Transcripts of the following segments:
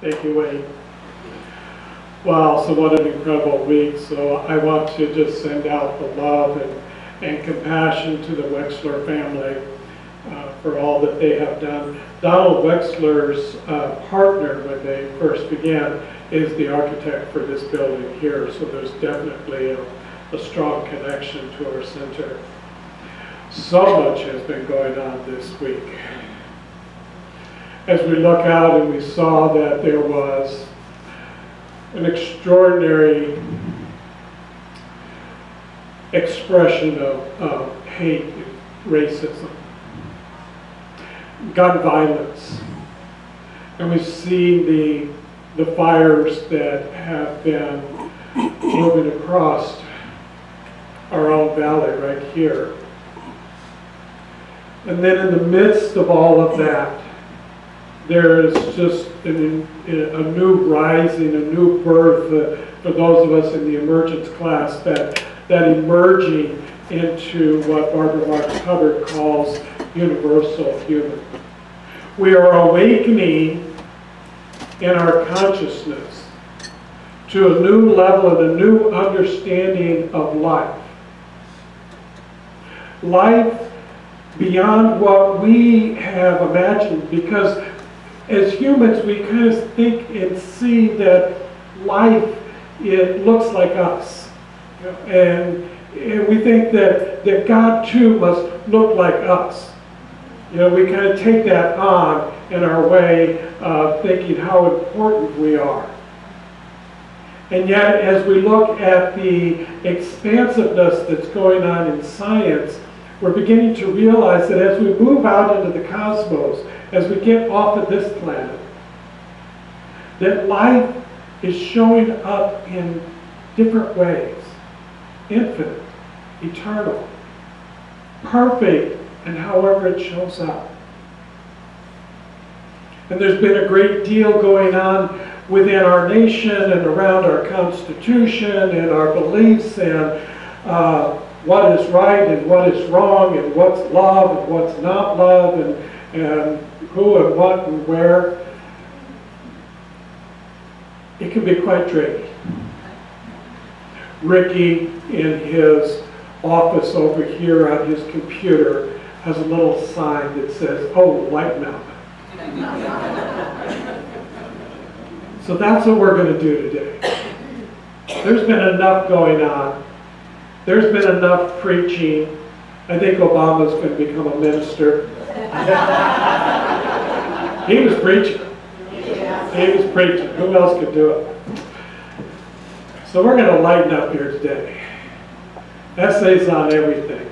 Thank you, Wayne. Wow, so what an incredible week. So I want to just send out the love and compassion to the Wexler family for all that they have done. Donald Wexler's partner when they first began is the architect for this building here, so there's definitely a strong connection to our center. So much has been going on this week. As we look out and we saw that there was an extraordinary expression of hate and racism, gun violence, and we've seen the fires that have been moving across our own valley right here. And then in the midst of all of that, there is just a new rising, a new birth for those of us in the emergence class, that emerging into what Barbara Marx Hubbard calls universal human. We are awakening in our consciousness to a new level and a new understanding of life. Life beyond what we have imagined, because as humans we kind of think and see that life, it looks like us. And we think that God too must look like us. You know, we kind of take that on in our way of thinking how important we are. And yet, as we look at the expansiveness that's going on in science, we're beginning to realize that as we move out into the cosmos, as we get off of this planet, that life is showing up in different ways. Infinite, eternal, perfect, and however it shows up. And there's been a great deal going on within our nation and around our Constitution and our beliefs and what is right and what is wrong and what's love and what's not love and who and what and where. It can be quite draining. Ricky, in his office over here on his computer, has a little sign that says, "Oh, lighten up." So that's what we're going to do today. There's been enough going on. There's been enough preaching. I think Obama's going to become a minister. He was preaching. He was preaching. Who else could do it? So we're going to lighten up here today. Essays on everything.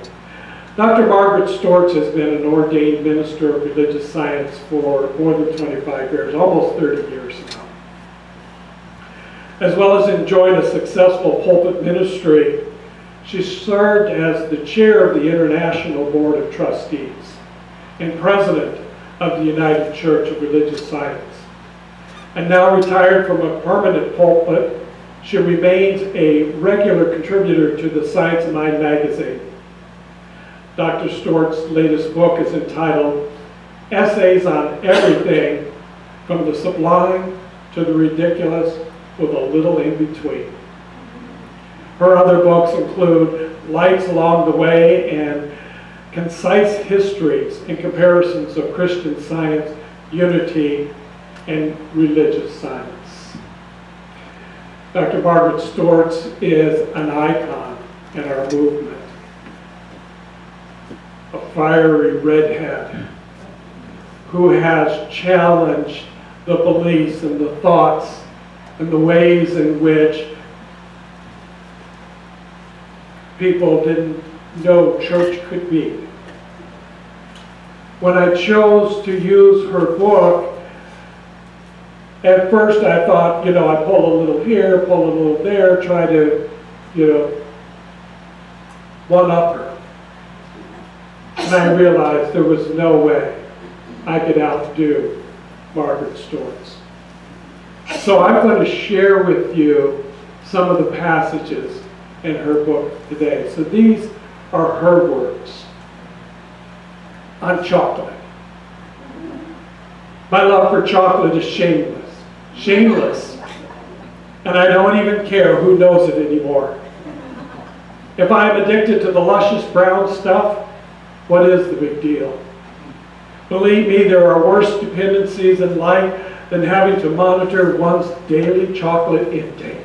Dr. Margaret Stortz has been an ordained minister of religious science for more than 25 years, almost 30 years now. As well as enjoying a successful pulpit ministry, she served as the chair of the International Board of Trustees and president of the United Church of Religious Science. And now retired from a permanent pulpit, she remains a regular contributor to the Science Mind magazine. Dr. Stortz's latest book is entitled Essays on Everything from the Sublime to the Ridiculous with a Little in Between. Her other books include Lights Along the Way and Concise Histories and Comparisons of Christian Science, Unity, and Religious Science. Dr. Margaret Stortz is an icon in our movement. A fiery redhead who has challenged the beliefs and the thoughts and the ways in which people didn't know church could be. When I chose to use her book, at first I thought, I pull a little here, pull a little there, try to, one-up her. And I realized there was no way I could outdo Margaret Stortz. So I'm going to share with you some of the passages in her book today. So these are her words on chocolate. My love for chocolate is shameless. Shameless. And I don't even care who knows it anymore. If I'm addicted to the luscious brown stuff, what is the big deal? Believe me, there are worse dependencies in life than having to monitor one's daily chocolate intake.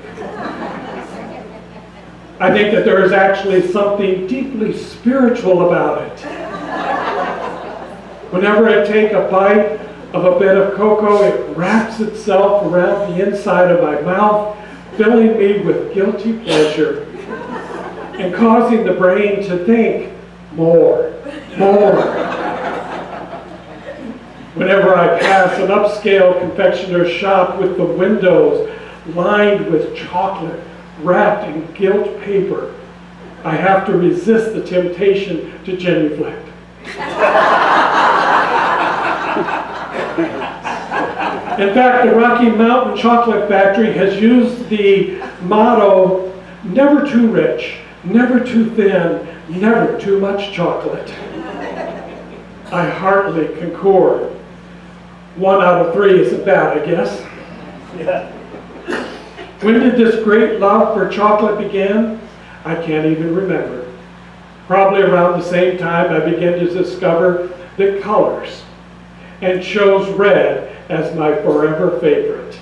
I think that there is actually something deeply spiritual about it. Whenever I take a bite of a bit of cocoa, it wraps itself around the inside of my mouth, filling me with guilty pleasure and causing the brain to think more. Whenever I pass an upscale confectioner's shop with the windows lined with chocolate wrapped in gilt paper, I have to resist the temptation to genuflect. In fact, the Rocky Mountain Chocolate Factory has used the motto, never too rich, never too thin, never too much chocolate. I heartily concur. 1 out of 3 isn't bad, I guess. Yeah. When did this great love for chocolate begin? I can't even remember. Probably around the same time I began to discover the colors and chose red as my forever favorite.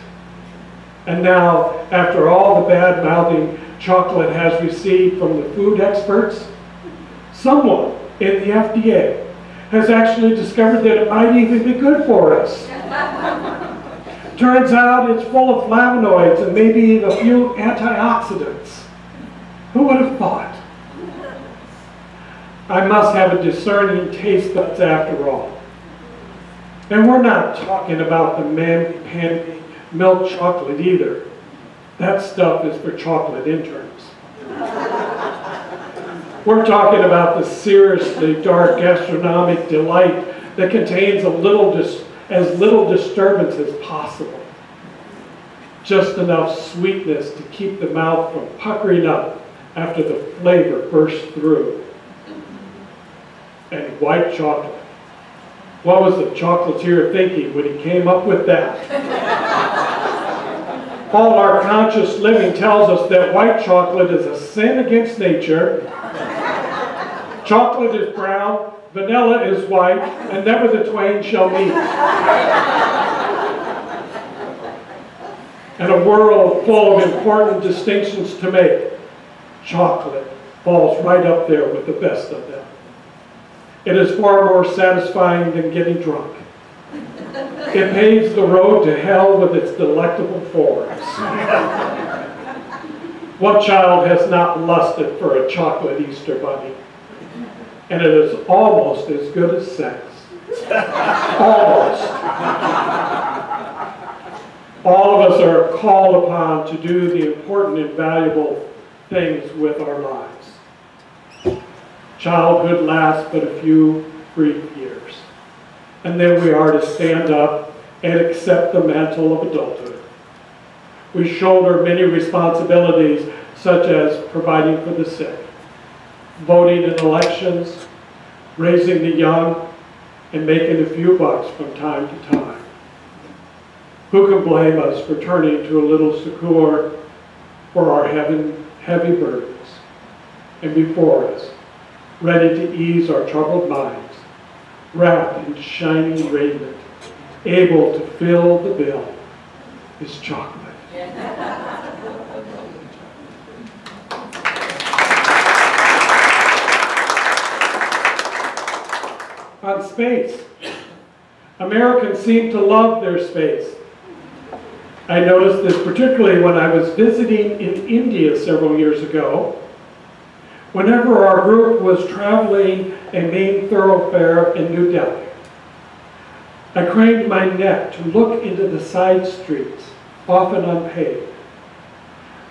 And now, after all the bad-mouthing chocolate has received from the food experts, someone in the FDA has actually discovered that it might even be good for us. Turns out it's full of flavonoids and maybe a few antioxidants. Who would have thought? I must have a discerning taste buds after all. And we're not talking about the mamby-pamby milk chocolate either. That stuff is for chocolate interns. We're talking about the seriously dark gastronomic delight that contains as little disturbance as possible. Just enough sweetness to keep the mouth from puckering up after the flavor bursts through. And white chocolate. What was the chocolatier thinking when he came up with that? All our conscious living tells us that white chocolate is a sin against nature. Chocolate is brown, vanilla is white, and never the twain shall meet. In a world full of important distinctions to make, chocolate falls right up there with the best of them. It is far more satisfying than getting drunk. It paves the road to hell with its delectable forms. What child has not lusted for a chocolate Easter bunny? And it is almost as good as sex. Almost. All of us are called upon to do the important and valuable things with our lives. Childhood lasts but a few brief years. And then we are to stand up and accept the mantle of adulthood. We shoulder many responsibilities, such as providing for the sick, voting in elections, raising the young, and making a few bucks from time to time. Who can blame us for turning to a little succor for our heavy burdens? And before us, ready to ease our troubled minds, wrapped in shining raiment, able to fill the bill, is chocolate. On space, Americans seem to love their space. I noticed this particularly when I was visiting in India several years ago. Whenever our group was traveling a main thoroughfare in New Delhi, I craned my neck to look into the side streets, often unpaved.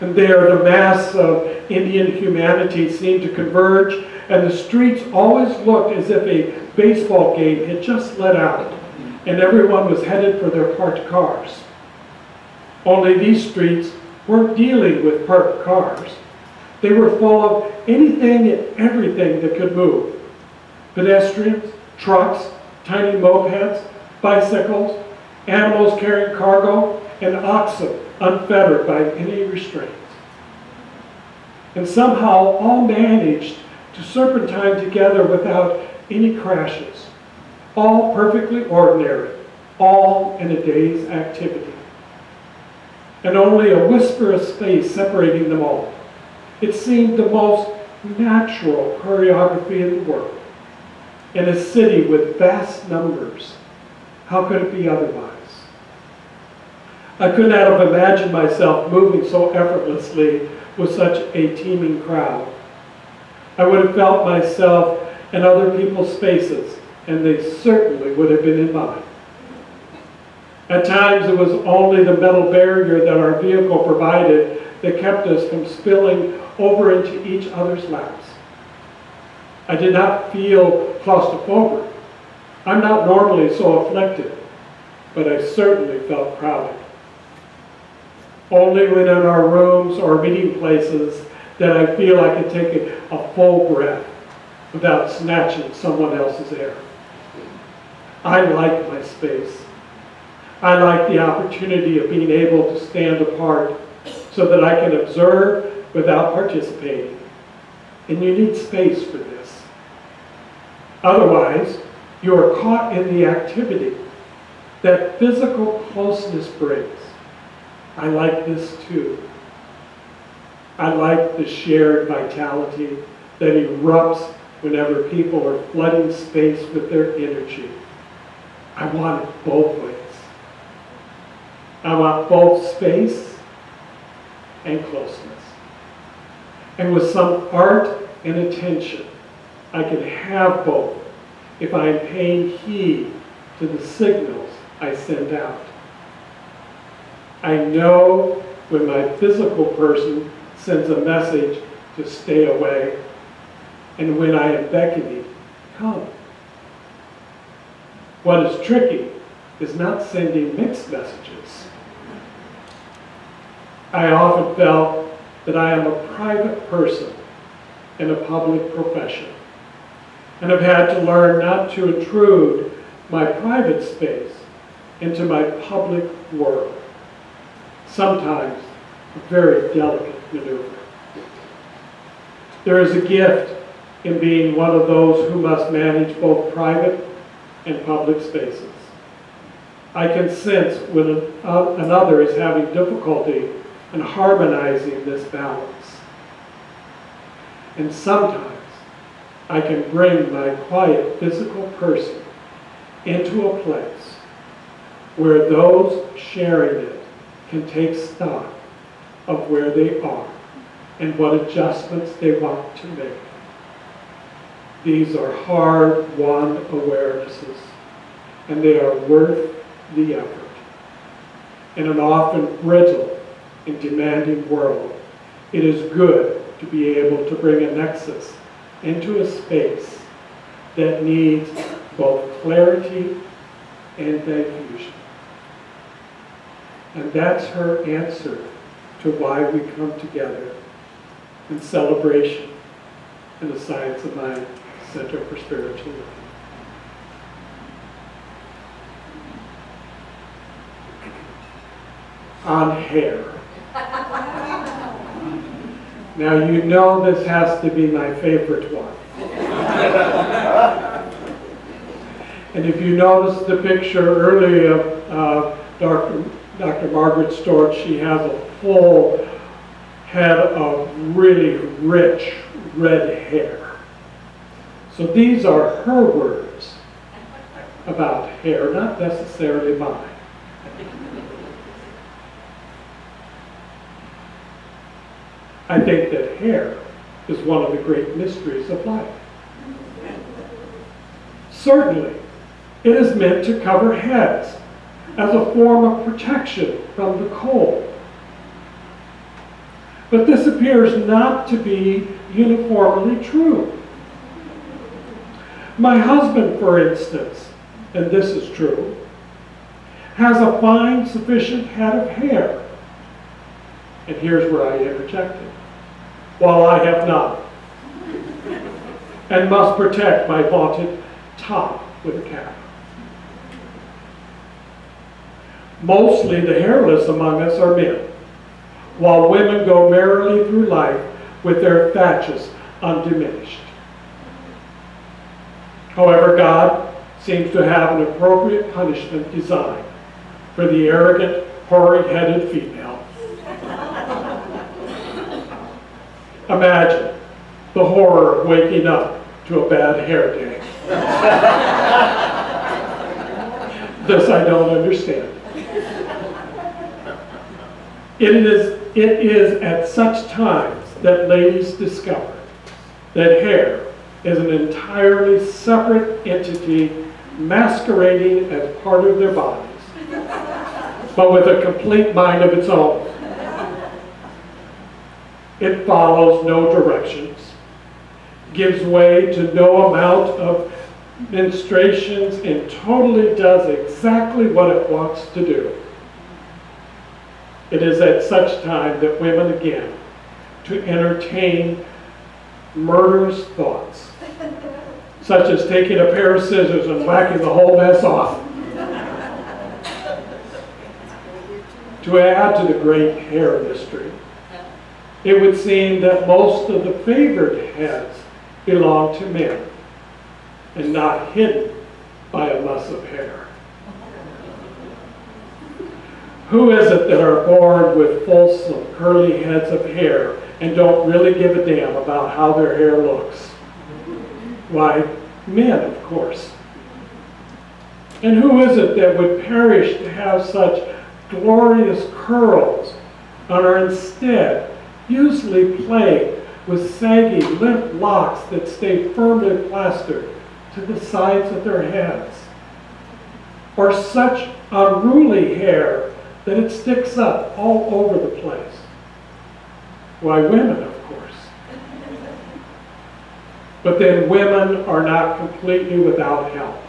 And there the mass of Indian humanity seemed to converge, and the streets always looked as if a baseball game had just let out, and everyone was headed for their parked cars. Only these streets weren't dealing with parked cars. They were full of anything and everything that could move. Pedestrians, trucks, tiny mopeds, bicycles, animals carrying cargo, and oxen unfettered by any restraints. And somehow all managed to serpentine together without any crashes, all perfectly ordinary, all in a day's activity. And only a whisper of space separating them all. It seemed the most natural choreography in the world. In a city with vast numbers, how could it be otherwise? I could not have imagined myself moving so effortlessly with such a teeming crowd. I would have felt myself in other people's spaces, and they certainly would have been in mine. At times it was only the metal barrier that our vehicle provided that kept us from spilling over into each other's laps. I did not feel claustrophobic. I'm not normally so afflicted, but I certainly felt crowded. Only when in our rooms or meeting places did I feel I could take a full breath without snatching someone else's air. I like my space. I like the opportunity of being able to stand apart so that I can observe without participating. And you need space for this. Otherwise, you are caught in the activity that physical closeness brings. I like this too. I like the shared vitality that erupts whenever people are flooding space with their energy. I want it both ways. I want both space and closeness. And with some art and attention, I can have both if I am paying heed to the signals I send out. I know when my physical person sends a message to stay away, and when I am beckoning, come. What is tricky is not sending mixed messages. I often felt that I am a private person in a public profession, and have had to learn not to intrude my private space into my public world. Sometimes a very delicate maneuver. There is a gift in being one of those who must manage both private and public spaces. I can sense when another is having difficulty in harmonizing this balance. And sometimes I can bring my quiet physical person into a place where those sharing it can take stock of where they are and what adjustments they want to make. These are hard-won awarenesses, and they are worth the effort. In an often brittle and demanding world, it is good to be able to bring a nexus into a space that needs both clarity and diffusion. And that's her answer to why we come together in celebration in the Science of Mind Center for Spiritual Living. On hair. Now you know this has to be my favorite one. And if you notice the picture earlier of Dr. Margaret Stortz, she has a full head of really rich red hair. So these are her words about hair, not necessarily mine. I think that hair is one of the great mysteries of life. Certainly, it is meant to cover heads as a form of protection from the cold. But this appears not to be uniformly true. My husband, for instance, and this is true, has a fine, sufficient head of hair. And here's where I interjected. While I have not, and must protect my vaunted top with a cap. Mostly the hairless among us are men, while women go merrily through life with their thatches undiminished. However, God seems to have an appropriate punishment designed for the arrogant, hoary-headed female. Imagine the horror of waking up to a bad hair day. This I don't understand. It is at such times that ladies discover that hair is an entirely separate entity masquerading as part of their bodies, but with a complete mind of its own. It follows no directions, gives way to no amount of ministrations, and totally does exactly what it wants to do. It is at such time that women begin to entertain murderous thoughts, such as taking a pair of scissors and whacking the whole mess off. To add to the great hair mystery, it would seem that most of the favored heads belong to men and not hidden by a muss of hair. Who is it that are born with fulsome, curly heads of hair and don't really give a damn about how their hair looks? Why, men, of course. And who is it that would perish to have such glorious curls and are instead usually plagued with saggy, limp locks that stay firmly plastered to the sides of their heads? Or such unruly hair that it sticks up all over the place? Why, women, of course. But then women are not completely without help.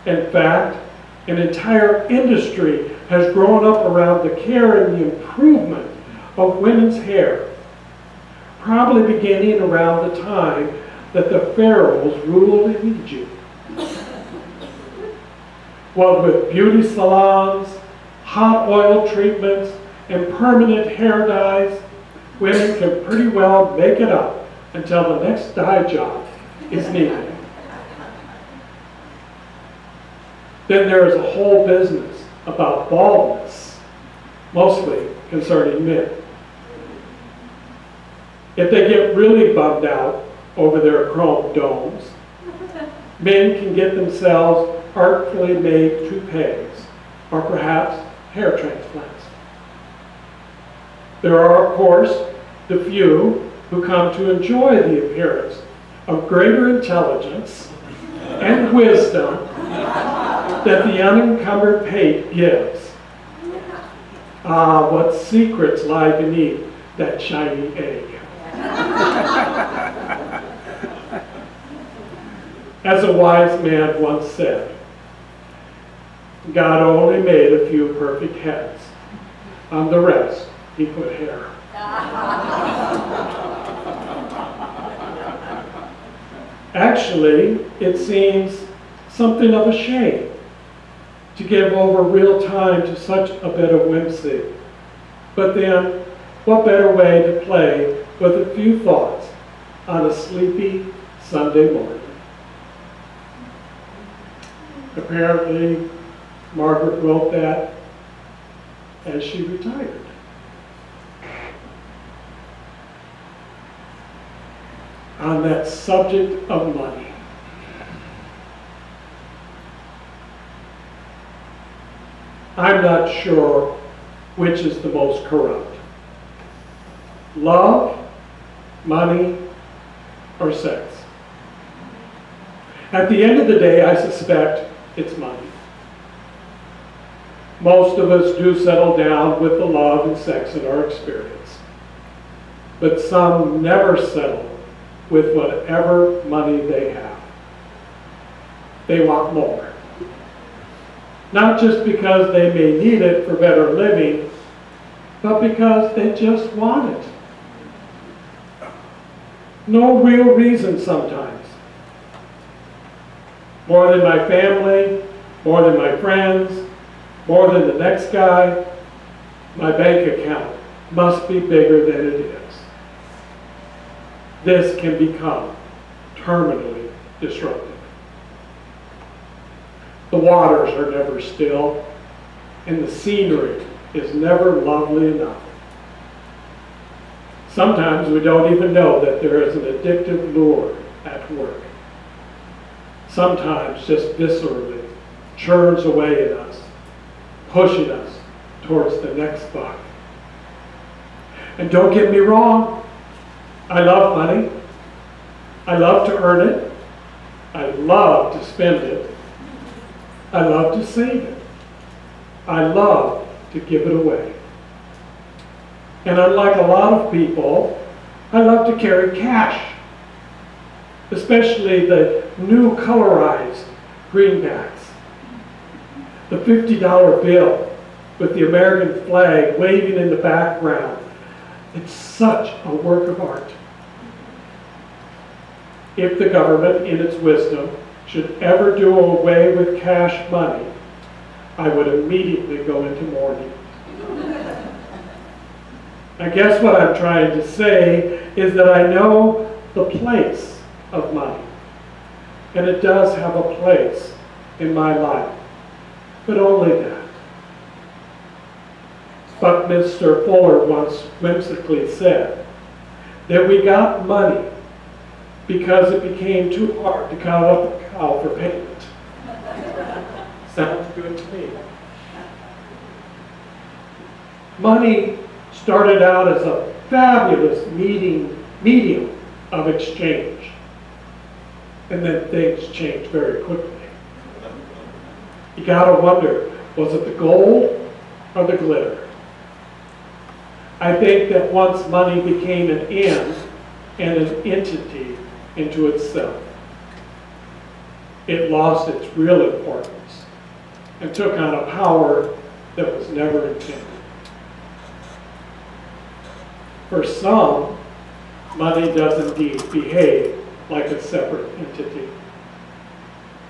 In fact, an entire industry has grown up around the care and the improvement of women's hair, probably beginning around the time that the pharaohs ruled in Egypt. What with beauty salons, hot oil treatments, and permanent hair dyes, women can pretty well make it up until the next dye job is needed. Then there is a whole business about baldness, mostly concerning men. If they get really bummed out over their chrome domes, men can get themselves artfully made toupees, or perhaps hair transplants. There are, of course, the few who come to enjoy the appearance of greater intelligence and wisdom that the unencumbered pate gives. Ah, what secrets lie beneath that shiny egg. As a wise man once said, God only made a few perfect heads. On the rest, he put hair. Actually, it seems something of a shame to give over real time to such a bit of whimsy. But then, what better way to play with a few thoughts on a sleepy Sunday morning? Apparently, Margaret wrote that as she retired. On that subject of money. I'm not sure which is the most corrupt. Love, money, or sex. At the end of the day, I suspect it's money. Most of us do settle down with the love and sex in our experience. But some never settle with whatever money they have. They want more. Not just because they may need it for better living, but because they just want it. No real reason sometimes. More than my family, more than my friends, more than the next guy, my bank account must be bigger than it is. This can become terminally disruptive. The waters are never still, and the scenery is never lovely enough. Sometimes we don't even know that there is an addictive lure at work. Sometimes just viscerally churns away at us, pushing us towards the next buck. And don't get me wrong, I love money. I love to earn it. I love to spend it. I love to save it. I love to give it away. And unlike a lot of people, I love to carry cash, especially the new colorized greenbacks. The $50 bill with the American flag waving in the background. It's such a work of art. If the government, in its wisdom, should ever do away with cash money, I would immediately go into mourning. I guess what I'm trying to say is that I know the place of money, and it does have a place in my life, but only that. Buckminster Fuller once whimsically said that we got money because it became too hard to count up a cow for payment. Sounds good to me. Money started out as a fabulous medium of exchange, and then things changed very quickly. You gotta wonder, was it the gold or the glitter? I think that once money became an end and an entity into itself, it lost its real importance and took on a power that was never intended. For some, money does indeed behave like a separate entity,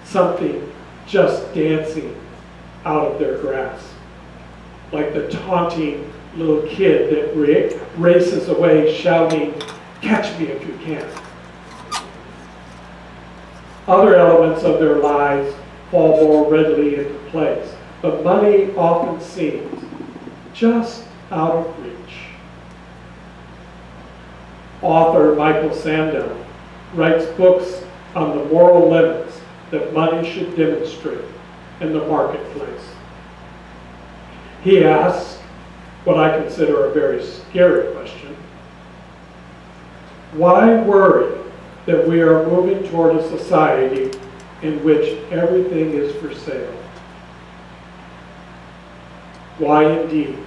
something just dancing out of their grasp, like the taunting little kid that races away shouting, "Catch me if you can." Other elements of their lives fall more readily into place, but money often seems just out of reach. Author Michael Sandel writes books on the moral limits that money should demonstrate in the marketplace. He asks what I consider a very scary question. Why worry that we are moving toward a society in which everything is for sale? Why indeed?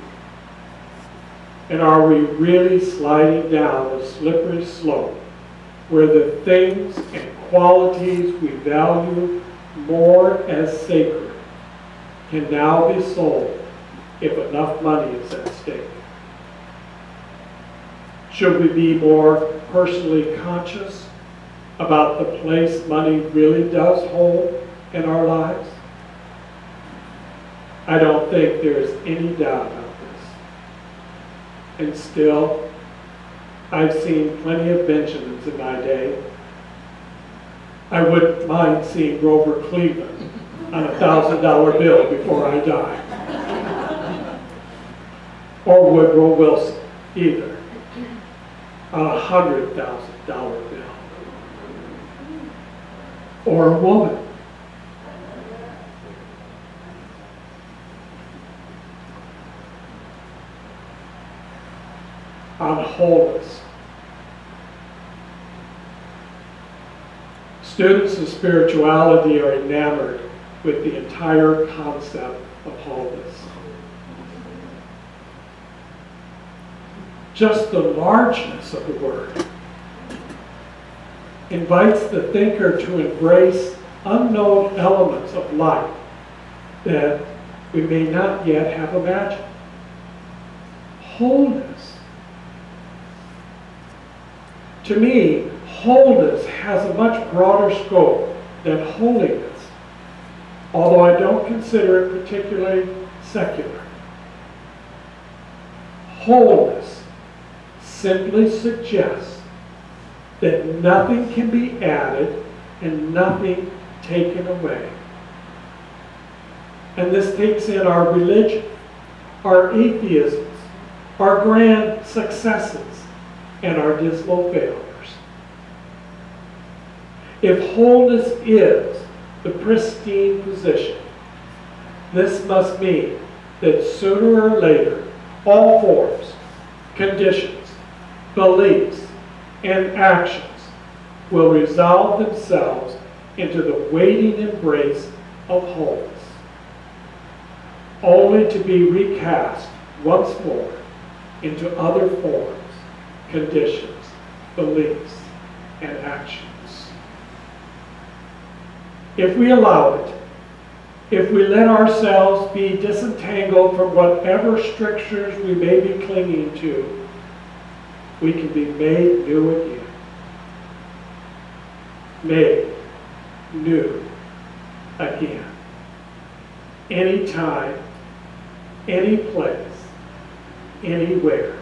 And are we really sliding down a slippery slope where the things and qualities we value more as sacred can now be sold if enough money is at stake? Should we be more personally conscious about the place money really does hold in our lives? I don't think there's any doubt about this. And still, I've seen plenty of Benjamins in my day. I wouldn't mind seeing Grover Cleveland on a $1,000 bill before I die. Or Woodrow Wilson, either, on a $100,000 bill. Or a woman. On wholeness. Students of spirituality are enamored with the entire concept of wholeness. Just the largeness of the word invites the thinker to embrace unknown elements of life that we may not yet have imagined. Wholeness. To me, wholeness has a much broader scope than holiness. although I don't consider it particularly secular. Wholeness simply suggests that nothing can be added and nothing taken away. And this takes in our religion, our atheisms, our grand successes, and our dismal failures. If wholeness is the pristine position, this must mean that sooner or later, all forms, conditions, beliefs, and actions will resolve themselves into the waiting embrace of wholeness, only to be recast once more into other forms, conditions, beliefs, and actions. If we allow it, if we let ourselves be disentangled from whatever strictures we may be clinging to, we can be made new again. Made new again. Anytime, any place, anywhere.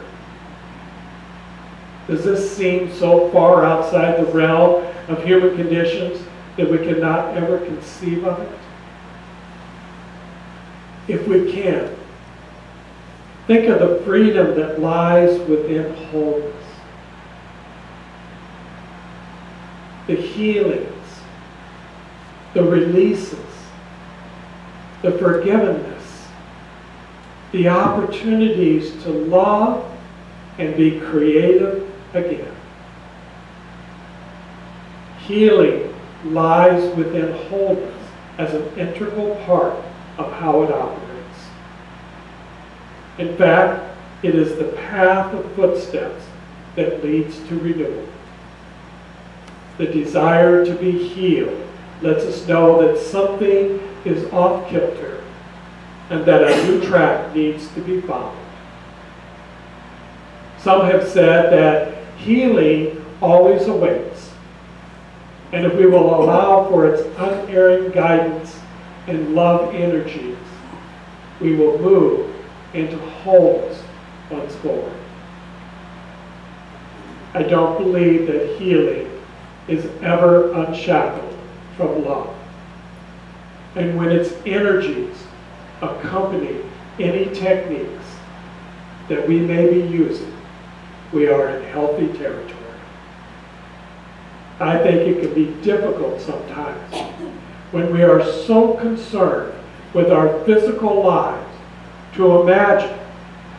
Does this seem so far outside the realm of human conditions that we cannot ever conceive of it? If we can, think of the freedom that lies within wholeness. The healings, the releases, the forgiveness, the opportunities to love and be creative again. Healing lies within wholeness as an integral part of how it operates. In fact, it is the path of footsteps that leads to renewal. The desire to be healed lets us know that something is off kilter and that a new track needs to be followed. Some have said that healing always awaits, and if we will allow for its unerring guidance and love energies, we will move into wholeness once more. I don't believe that healing is ever unshackled from love. And when its energies accompany any techniques that we may be using, we are in healthy territory. I think it can be difficult sometimes when we are so concerned with our physical lives to imagine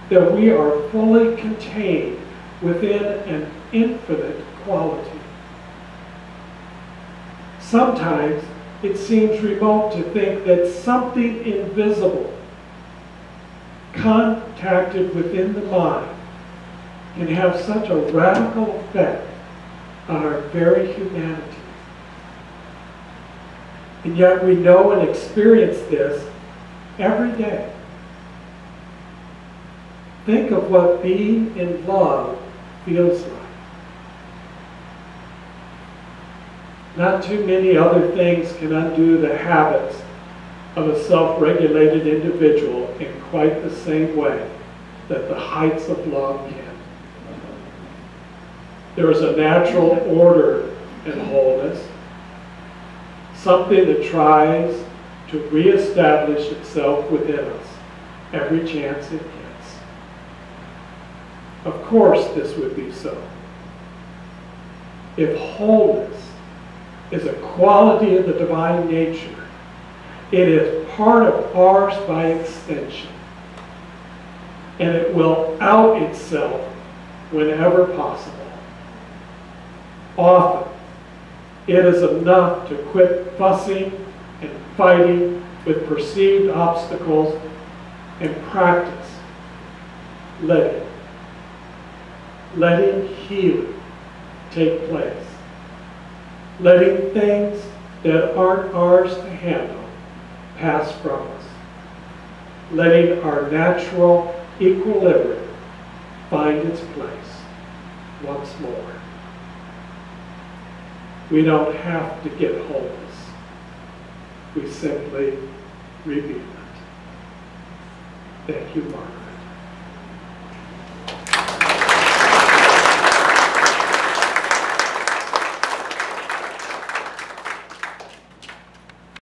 that we are fully contained within an infinite quality. Sometimes it seems remote to think that something invisible contacted within the mind can have such a radical effect on our very humanity. And yet we know and experience this every day. Think of what being in love feels like. Not too many other things can undo the habits of a self-regulated individual in quite the same way that the heights of love can. There is a natural order in wholeness, something that tries to reestablish itself within us every chance it gets. Of course this would be so. If wholeness is a quality of the divine nature, it is part of ours by extension, and it will out itself whenever possible. Often, it is enough to quit fussing and fighting with perceived obstacles and practice letting healing take place. Letting things that aren't ours to handle pass from us. Letting our natural equilibrium find its place once more. We don't have to get wholeness. we simply reveal it. Thank you, Margaret.